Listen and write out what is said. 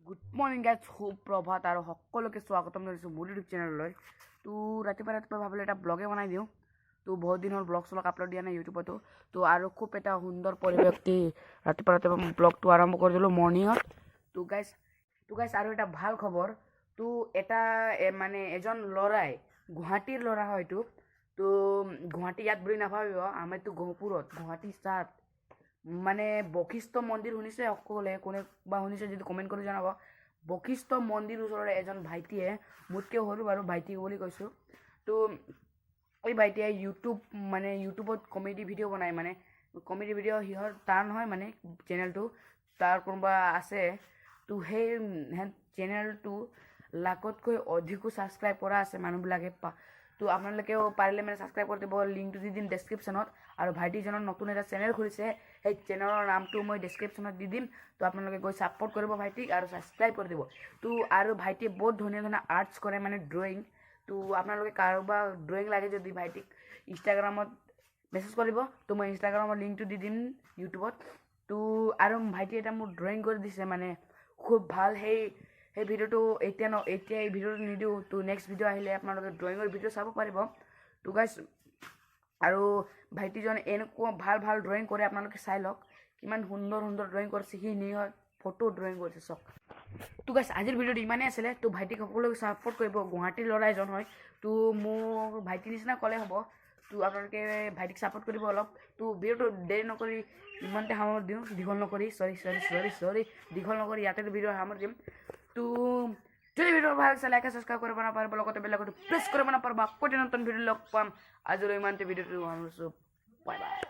Good morning guys, সুপ্ৰভাত আৰু সকলোকে স্বাগতম জনাইছোঁ মোৰ ইউটিউব চেনেললৈ। তো ৰাতিপুৱা ভাবিলোঁ এটা ব্লগে বনাই দিওঁ। তো বহুত দিন হ'ল ব্লগ চলগ আপলোড দিয়া নাই ইউটিউবতো। তো আৰু খুব এটা সুন্দৰ পৰিৱেশ দি ৰাতিপুৱা ব্লগটো আৰম্ভ কৰি দিলোঁ মৰ্ণিঙত। তো গাইজ আৰু এটা ভাল খবৰ। তো এটা মানে এজন ল'ৰাই, গুৱাহাটীৰ ল'ৰা হয় এইটো। তো গুৱাহাটী ইয়াত বুলি নাভাবিব, আমাৰতো গহপুৰত, গুৱাহাটী চাত মানে বশিষ্ঠ মন্দিৰ শুনিছে সকলে, কোনে বা শুনিছে যদি কমেণ্ট কৰি জনাব। বশিষ্ঠ মন্দিৰ ওচৰৰে এজন ভাইটিয়ে, মোতকৈ সৰু বাৰু, ভাইটি বুলি কৈছোঁ। তো এই ভাইটিয়ে ইউটিউবত কমেডি ভিডিঅ' বনায়, মানে কমেডি ভিডিঅ' তাৰ নহয় মানে চেনেলটো, তাৰ কোনোবা আছে। তো সেই চেনেলটো লাখতকৈ অধিকো ছাবস্ক্ৰাইব কৰা আছে মানুহবিলাকে। তো আপোনালোকেও পাৰিলে মানে ছাবস্ক্ৰাইব কৰি দিব, লিংকটো দি দিম ডেছক্ৰিপশ্যনত। আৰু ভাইটিজনৰ নতুন এটা চেনেল খুলিছে, সেই চেনেলৰ নামটো মই ডেছক্ৰিপশ্যনত দি দিম। তো আপোনালোকে গৈ ছাপোৰ্ট কৰিব ভাইটিক আৰু ছাবস্ক্ৰাইব কৰি দিব। তো আৰু ভাইটিয়ে বহুত ধুনীয়া ধুনীয়া আৰ্টছ কৰে, মানে ড্ৰয়িং। তো আপোনালোকে কাৰোবাৰ ড্ৰয়িং লাগে যদি ভাইটিক ইনষ্টাগ্ৰামত মেছেজ কৰিব। তো মই ইনষ্টাগ্ৰামৰ লিংকটো দি দিম ইউটিউবত। তো আৰু ভাইটিয়ে এটা মোৰ ড্ৰয়িং কৰি দিছে, মানে খুব ভাল। সেই ভিডিঅ'টো এতিয়া এই ভিডিঅ'টো নিদিওঁ। তো নেক্সট ভিডিঅ' আহিলে আপোনালোকে ড্ৰয়িঙৰ ভিডিঅ' চাব পাৰিব। তো গাইজ আৰু ভাইটিজনে এনেকুৱা ভাল ভাল ড্ৰয়িং কৰে, আপোনালোকে চাই লওক কিমান সুন্দৰ সুন্দৰ ড্ৰয়িং কৰিছে। সি নিজৰ ফটো ড্ৰয়িং কৰিছে চব। তো গাইজ আজিৰ ভিডিঅ'টো ইমানেই আছিলে। তো ভাইটিক সকলোকে ছাপোৰ্ট কৰিব, গুৱাহাটীৰ ল'ৰা এজন হয়। তো মোৰ ভাইটিৰ নিচিনা ক'লে হ'ব। তো আপোনালোকে ভাইটিক ছাপোৰ্ট কৰিব অলপ। তো ভিডিঅ'টো দেৰি নকৰি ইমানতে সামৰি দিওঁ, দীঘল নকৰি ইয়াতে ভিডিঅ' সামৰি দিম। তো যদি ভিডিঅ' ভাল লাগিছে লাইক ছাবস্ক্ৰাইব কৰিব নাপাৰিব, লগতে বেলেগতো প্ৰেছ কৰিব নাপাৰিব। আকৌ নতুন ভিডিঅ' লগ পাম। আজিলৈ ইমানতে ভিডিঅ'টো সামৰিছোঁ। Bye bye.